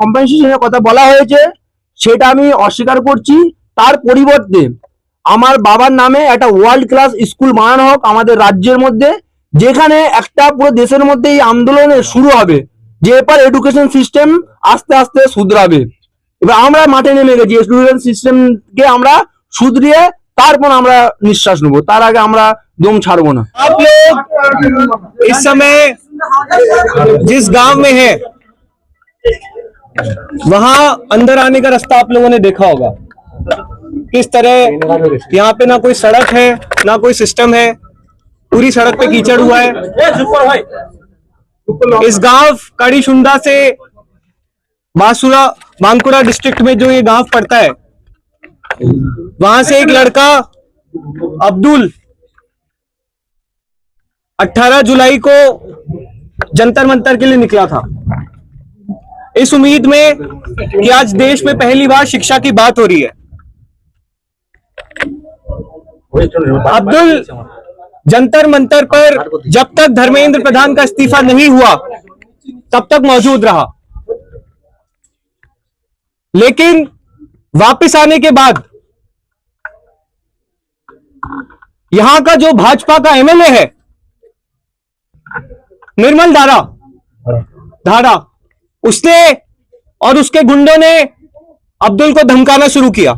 কম্পেনসেশনের কথা বলা হয়েছে সেটা আমি অস্বীকার করছি। তার পরিবর্তে আমার বাবার নামে একটা ওয়ার্ল্ড ক্লাস স্কুল বানানো হোক আমাদের রাজ্যের মধ্যে, যেখানে একটা পুরো দেশের মধ্যে এই আন্দোলনের শুরু হবে যে এবার এডুকেশন সিস্টেম আস্তে আস্তে শুধরাবে। এবার আমরা মাঠে নেমে গেছি এডুকেশন সিস্টেমকে আমরা শুধরিয়ে তারপর আমরা নিঃশ্বাস নেবো, তার আগে আমরা दम ছাড়বো না। आप लोग इस समय जिस गांव में है वहां अंदर आने का रास्ता आप लोगों ने देखा होगा। किस तरह यहाँ पे ना कोई सड़क है ना कोई सिस्टम है, पूरी सड़क पे कीचड़ हुआ है। इस गांव काड़ीशुंडा से बांकुड़ा डिस्ट्रिक्ट में जो ये गांव पड़ता है, वहां से एक लड़का अब्दुल 18 जुलाई को जंतर मंतर के लिए निकला था, इस उम्मीद में कि आज देश में पहली बार शिक्षा की बात हो रही है। अब्दुल जंतर मंतर पर जब तक धर्मेंद्र प्रधान का इस्तीफा नहीं हुआ तब तक मौजूद रहा, लेकिन वापस आने के बाद यहां का जो भाजपा का एमएलए है निर्मल धारा, उसने और उसके गुंडों ने अब्दुल को धमकाना शुरू किया।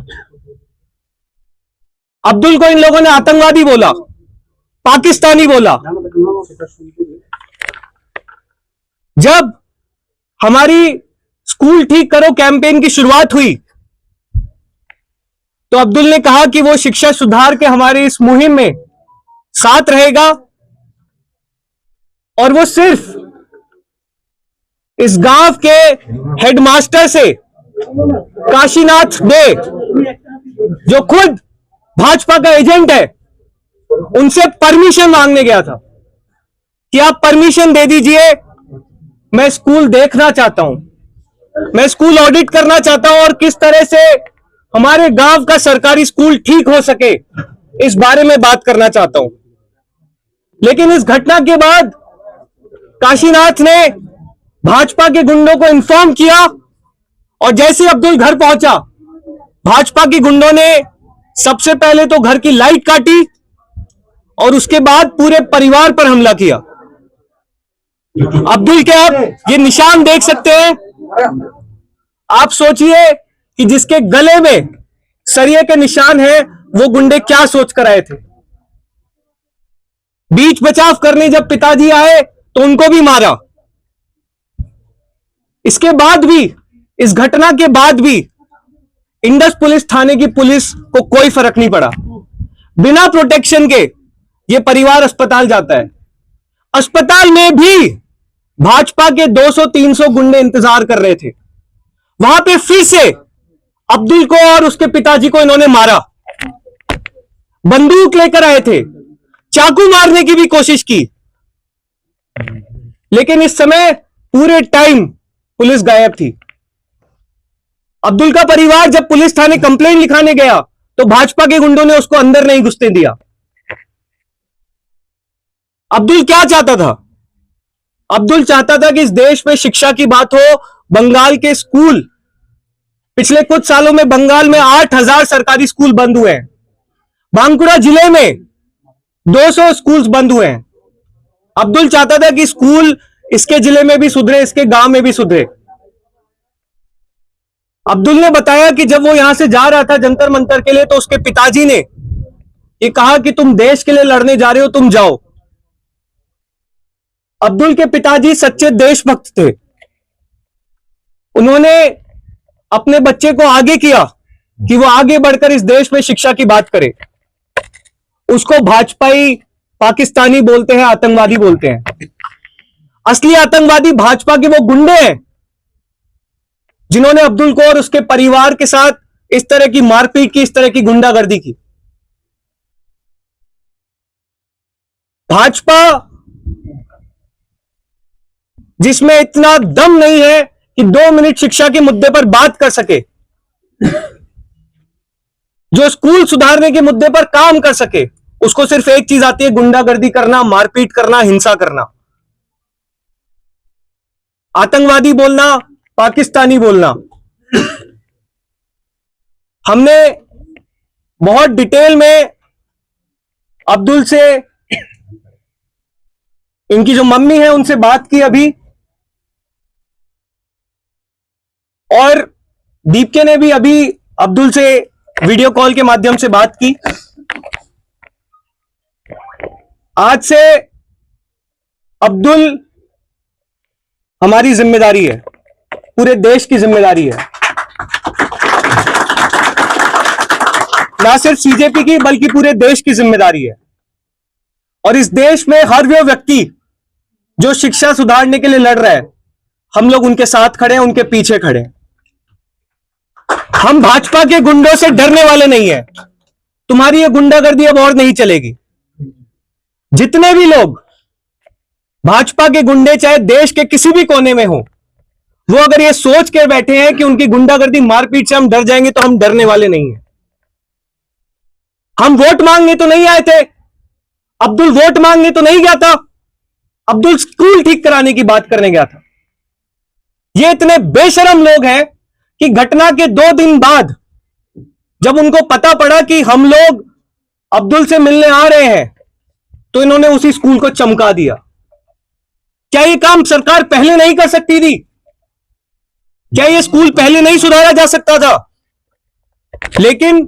अब्दुल को इन लोगों ने आतंकवादी बोला, पाकिस्तानी बोला। जब हमारी स्कूल ठीक करो कैंपेन की शुरुआत हुई तो अब्दुल ने कहा कि वो शिक्षा सुधार के हमारी इस मुहिम में साथ रहेगा और वो सिर्फ इस गांव के हेडमास्टर से काशीनाथ दे, जो खुद भाजपा का एजेंट है, उनसे परमिशन मांगने गया था कि आप परमिशन दे दीजिए, मैं स्कूल देखना चाहता हूं, मैं स्कूल ऑडिट करना चाहता हूं और किस तरह से हमारे गांव का सरकारी स्कूल ठीक हो सके इस बारे में बात करना चाहता हूं। लेकिन इस घटना के बाद काशीनाथ ने भाजपा के गुंडों को इन्फॉर्म किया और जैसे अब्दुल घर पहुंचा, भाजपा के गुंडों ने सबसे पहले तो घर की लाइट काटी और उसके बाद पूरे परिवार पर हमला किया। अब्दुल के आप ये निशान देख सकते हैं। आप सोचिए कि जिसके गले में सरिये के निशान है वो गुंडे क्या सोच कर आए थे। बीच बचाव करने जब पिताजी आए तो उनको भी मारा। इसके बाद भी, इस घटना के बाद भी इंडस पुलिस थाने की पुलिस को कोई फर्क नहीं पड़ा। बिना प्रोटेक्शन के ये परिवार अस्पताल जाता है। अस्पताल में भी भाजपा के 200-300 गुंडे इंतजार कर रहे थे। वहां पे फिर से अब्दुल को और उसके पिताजी को इन्होंने मारा। बंदूक लेकर आए थे, चाकू मारने की भी कोशिश की, लेकिन इस समय पूरे टाइम पुलिस गायब थी। अब्दुल का परिवार जब पुलिस थाने कंप्लेंट लिखाने गया तो भाजपा के गुंडों ने उसको अंदर नहीं घुसने दिया। अब्दुल क्या चाहता था? अब्दुल चाहता था कि इस देश में शिक्षा की बात हो। बंगाल के स्कूल, पिछले कुछ सालों में बंगाल में 8,000 सरकारी स्कूल बंद हुए हैं। बांकुड़ा जिले में 200 स्कूल्स बंद हुए हैं। अब्दुल चाहता था कि स्कूल इसके जिले में भी सुधरे, इसके गांव में भी सुधरे। अब्दुल ने बताया कि जब वो यहां से जा रहा था जंतर मंतर के लिए तो उसके पिताजी ने ये कहा कि तुम देश के लिए लड़ने जा रहे हो, तुम जाओ। अब्दुल के पिताजी सच्चे देशभक्त थे। उन्होंने अपने बच्चे को आगे किया कि वो आगे बढ़कर इस देश में शिक्षा की बात करे। उसको भाजपाई पाकिस्तानी बोलते हैं, आतंकवादी बोलते हैं। असली आतंकवादी भाजपा के वो गुंडे हैं जिन्होंने अब्दुल को और उसके परिवार के साथ इस तरह की मारपीट की, इस तरह की गुंडागर्दी की। भाजपा जिसमें इतना दम नहीं है कि 2 मिनट शिक्षा के मुद्दे पर बात कर सके, जो स्कूल सुधारने के मुद्दे पर काम कर सके, उसको सिर्फ एक चीज आती है, गुंडागर्दी करना, मारपीट करना, हिंसा करना। आतंकवादी बोलना पाकिस्तानी बोलना। हमने बहुत डिटेल में अब्दुल से, इनकी जो मम्मी है उनसे बात की अभी, और दीपके ने भी अभी अब्दुल से वीडियो कॉल के माध्यम से बात की। आज से अब्दुल हमारी जिम्मेदारी है, पूरे देश की जिम्मेदारी है, ना सिर्फ सीजेपी की बल्कि पूरे देश की जिम्मेदारी है। और इस देश में हर वो व्यक्ति जो शिक्षा सुधारने के लिए लड़ रहा है, हम लोग उनके साथ खड़े हैं, उनके पीछे खड़े हैं। हम भाजपा के गुंडों से डरने वाले नहीं हैं। तुम्हारी ये गुंडागर्दी अब और नहीं चलेगी। जितने भी लोग भाजपा के गुंडे चाहे देश के किसी भी कोने में हो, वो अगर ये सोच के बैठे हैं कि उनकी गुंडागर्दी मारपीट से हम डर जाएंगे, तो हम डरने वाले नहीं हैं। हम वोट मांगने तो नहीं आए थे, अब्दुल वोट मांगने तो नहीं गया था, अब्दुल स्कूल ठीक कराने की बात करने गया था। ये इतने बेशरम लोग हैं कि घटना के 2 दिन बाद जब उनको पता पड़ा कि हम लोग अब्दुल से मिलने आ रहे हैं, तो इन्होंने उसी स्कूल को चमका दिया। क्या ये काम सरकार पहले नहीं कर सकती थी? क्या ये स्कूल पहले नहीं सुधारा जा सकता था? लेकिन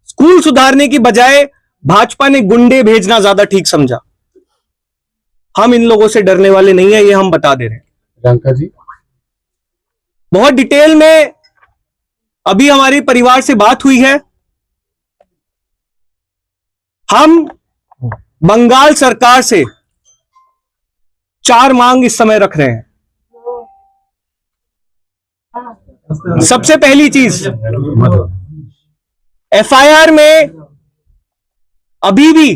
स्कूल सुधारने की बजाय भाजपा ने गुंडे भेजना ज्यादा ठीक समझा। हम इन लोगों से डरने वाले नहीं है, ये हम बता दे रहे हैं। प्रियंका जी, बहुत डिटेल में अभी हमारे परिवार से बात हुई है। हम बंगाल सरकार से 4 मांग इस समय रख रहे हैं। सबसे पहली चीज, एफआईआर में अभी भी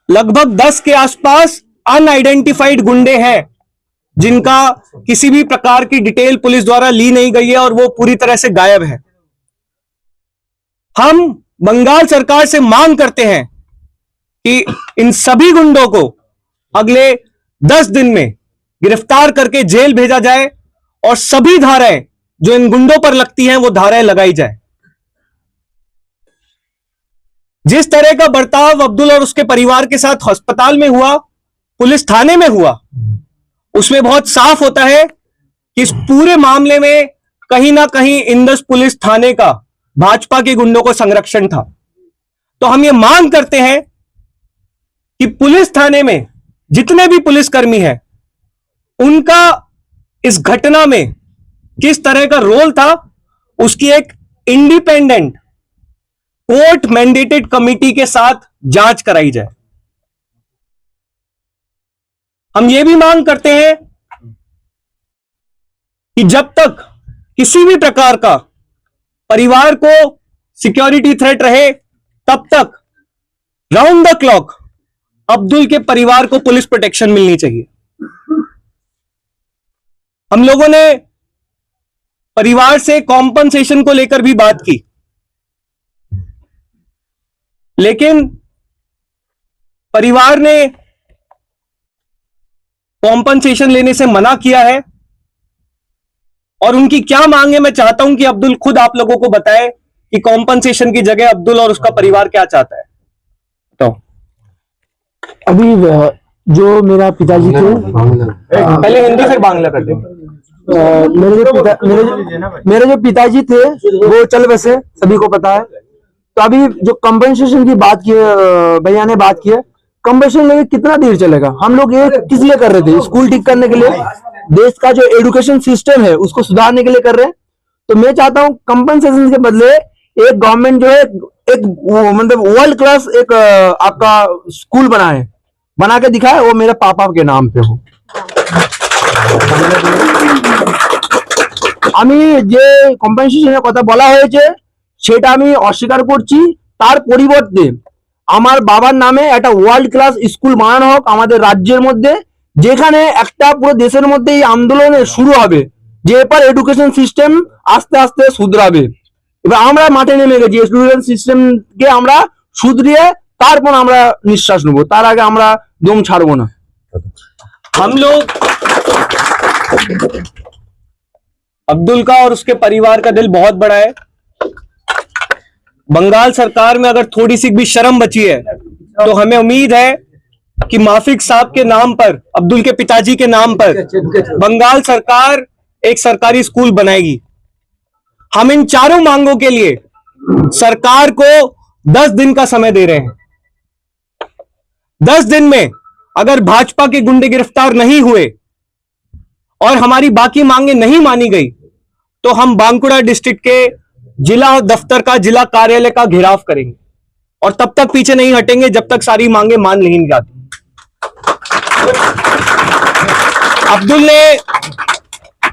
लगभग 10 के आसपास अनआइडेंटिफाइड गुंडे हैं, जिनका किसी भी प्रकार की डिटेल पुलिस द्वारा ली नहीं गई है और वो पूरी तरह से गायब है। हम बंगाल सरकार से मांग करते हैं कि इन सभी गुंडों को अगले 10 दिन में गिरफ्तार करके जेल भेजा जाए और सभी धाराएं जो इन गुंडों पर लगती हैं वो धाराएं लगाई जाए। जिस तरह का बर्ताव अब्दुल और उसके परिवार के साथ अस्पताल में हुआ, पुलिस थाने में हुआ, उसमें बहुत साफ होता है कि इस पूरे मामले में कहीं ना कहीं इंदस पुलिस थाने का भाजपा के गुंडों को संरक्षण था। तो हम ये मांग करते हैं कि पुलिस थाने में जितने भी पुलिसकर्मी हैं, उनका इस घटना में किस तरह का रोल था, उसकी एक इंडिपेंडेंट कोर्ट मैंडेटेड कमिटी के साथ जांच कराई जाए। हम ये भी मांग करते हैं कि जब तक किसी भी प्रकार का परिवार को सिक्योरिटी थ्रेट रहे, तब तक राउंड द क्लॉक अब्दुल के परिवार को पुलिस प्रोटेक्शन मिलनी चाहिए। हम लोगों ने परिवार से कॉम्पनसेशन को लेकर भी बात की, लेकिन परिवार ने कॉम्पनसेशन लेने से मना किया है। और उनकी क्या मांग है, मैं चाहता हूं कि अब्दुल खुद आप लोगों को बताए कि कॉम्पनसेशन की जगह अब्दुल और उसका परिवार क्या चाहता है। तो अभी जो मेरा पिताजी थे, पहले हिंदी फिर बांग्ला कर देंगे। मेरे जो पिताजी थे वो चल बसे, सभी को पता है। तो अभी जो कंपनसेशन की बात की भैया ने बात की है, कंपनसेशन लेके कितना देर चलेगा? हम लोग ये किस लिए कर रहे थे? स्कूल ठीक करने के लिए, देश का जो एजुकेशन सिस्टम है उसको सुधारने के लिए कर रहे हैं। तो मैं चाहता हूं कंपनसेशन के बदले एक गवर्नमेंट जो है एक मतलब वर्ल्ड क्लास एक आपका स्कूल बना के दिखाए, वो मेरे पापा के नाम पे हो। আমি যে কম্পেনসেশনের কথা বলা হয়েছে সেটা আমি অস্বীকার করছি। তার পরিবর্তে আমার বাবার নামে একটা ওয়ার্ল্ড ক্লাস স্কুল বানানো হোক আমাদের রাজ্যের মধ্যে, যেখানে একটা পুরো দেশের মধ্যে এই আন্দোলনের শুরু হবে যে এবার এডুকেশন সিস্টেম আস্তে আস্তে শুধরাবে। এবার আমরা মাঠে নেমে গেছি, এডুকেশন সিস্টেমকে আমরা শুধরিয়ে তারপর আমরা নিঃশ্বাস নেবো, তার আগে আমরা দম ছাড়বো না। हम लोग अब्दुल का और उसके परिवार का दिल बहुत बड़ा है। बंगाल सरकार में अगर थोड़ी सी भी शर्म बची है तो हमें उम्मीद है कि माफिक साहब के नाम पर, अब्दुल के पिताजी के नाम पर बंगाल सरकार एक सरकारी स्कूल बनाएगी। हम इन चारों मांगों के लिए सरकार को 10 दिन का समय दे रहे हैं। 10 दिन में अगर भाजपा के गुंडे गिरफ्तार नहीं हुए और हमारी बाकी मांगे नहीं मानी गई तो हम बांकुड़ा डिस्ट्रिक्ट के जिला दफ्तर का, जिला कार्यालय का घेराव करेंगे और तब तक पीछे नहीं हटेंगे जब तक सारी मांगे मान नहीं जाती। अब्दुल ने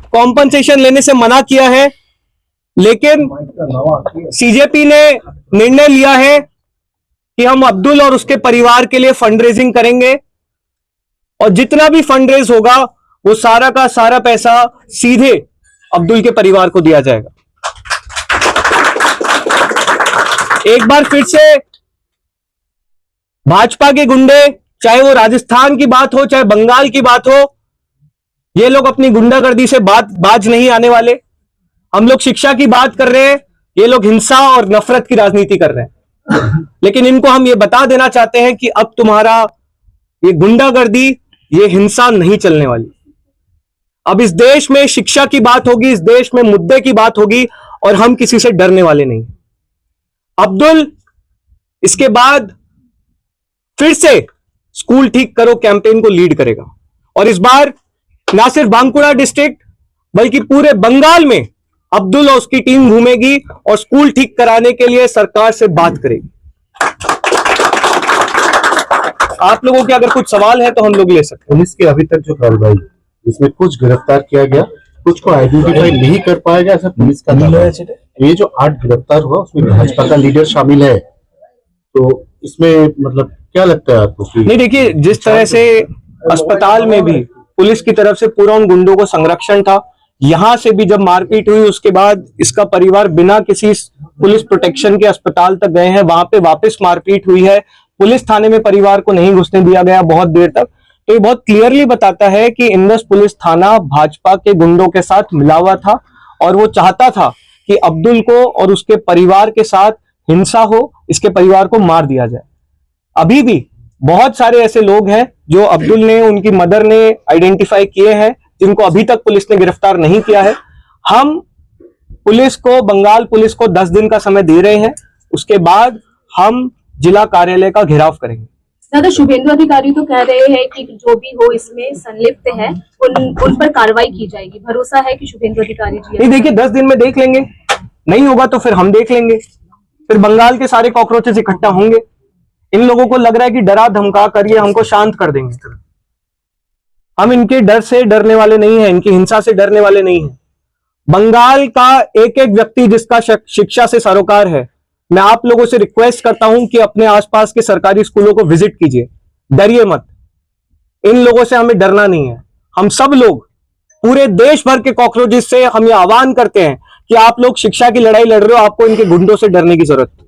कॉम्पनसेशन लेने से मना किया है, लेकिन सीजेपी ने निर्णय लिया है कि हम अब्दुल और उसके परिवार के लिए फंड रेजिंग करेंगे और जितना भी फंड रेज होगा वो सारा का सारा पैसा सीधे अब्दुल के परिवार को दिया जाएगा। एक बार फिर से भाजपा के गुंडे, चाहे वो राजस्थान की बात हो चाहे बंगाल की बात हो, ये लोग अपनी गुंडागर्दी से बाज नहीं आने वाले। हम लोग शिक्षा की बात कर रहे हैं, ये लोग हिंसा और नफरत की राजनीति कर रहे हैं। लेकिन इनको हम ये बता देना चाहते हैं कि अब तुम्हारा ये गुंडागर्दी, ये हिंसा नहीं चलने वाली। अब इस देश में शिक्षा की बात होगी, इस देश में मुद्दे की बात होगी और हम किसी से डरने वाले नहीं। अब्दुल इसके बाद फिर से स्कूल ठीक करो कैंपेन को लीड करेगा और इस बार ना सिर्फ बांकुड़ा डिस्ट्रिक्ट बल्कि पूरे बंगाल में अब्दुल और उसकी टीम घूमेगी और स्कूल ठीक कराने के लिए सरकार से बात करेगी। आप लोगों के अगर कुछ सवाल है तो हम लोग ले सकते हैं। पुलिस की अभी तक जो कार्रवाई, इसमें कुछ गिरफ्तार किया गया, कुछ को आइडेंटिफाई नहीं कर पाया गया, ऐसा पुलिस का दावा है। ये जो 8 गिरफ्तार हुआ उसमें भाजपा का लीडर शामिल है, तो इसमें मतलब क्या लगता है आपको? नहीं, देखिए, जिस तरह से अस्पताल में भी पुलिस की तरफ से पूरा उन गुंडों को संरक्षण था, यहां से भी जब मारपीट हुई उसके बाद इसका परिवार बिना किसी पुलिस प्रोटेक्शन के अस्पताल तक गए हैं, वहां पे वापस मारपीट हुई है, पुलिस थाने में परिवार को नहीं घुसने दिया गया बहुत देर तक। तो ये बहुत क्लियरली बताता है कि इंडस पुलिस थाना भाजपा के गुंडों के साथ मिला हुआ था और वो चाहता था कि अब्दुल को और उसके परिवार के साथ हिंसा हो, इसके परिवार को मार दिया जाए। अभी भी बहुत सारे ऐसे लोग हैं जो अब्दुल ने, उनकी मदर ने आइडेंटिफाई किए हैं, जिनको अभी तक पुलिस ने गिरफ्तार नहीं किया है। हम पुलिस को, बंगाल पुलिस को 10 दिन का समय दे रहे हैं, उसके बाद हम जिला कार्यालय का घेराव करेंगे। दादा, शुभेंदु अधिकारी तो कह रहे हैं कि जो भी हो इसमें संलिप्त है उन पर कार्रवाई की जाएगी। भरोसा है कि शुभेंदु अधिकारी जी? नहीं, देखिए, 10 दिन में देख लेंगे, नहीं होगा तो फिर हम देख लेंगे, फिर बंगाल के सारे कॉकरोचेस इकट्ठा होंगे। इन लोगों को लग रहा है कि डरा धमका कर ये हमको शांत कर देंगे। हम इनके डर से डरने वाले नहीं हैं, इनकी हिंसा से डरने वाले नहीं हैं। बंगाल का एक एक व्यक्ति जिसका शिक्षा से सरोकार है, मैं आप लोगों से रिक्वेस्ट करता हूं कि अपने आसपास के सरकारी स्कूलों को विजिट कीजिए, डरिए मत। इन लोगों से हमें डरना नहीं है। हम सब लोग पूरे देश भर के कॉकरोचेस से हम ये आह्वान करते हैं कि आप लोग शिक्षा की लड़ाई लड़ रहे हो, आपको इनके गुंडों से डरने की जरूरत है।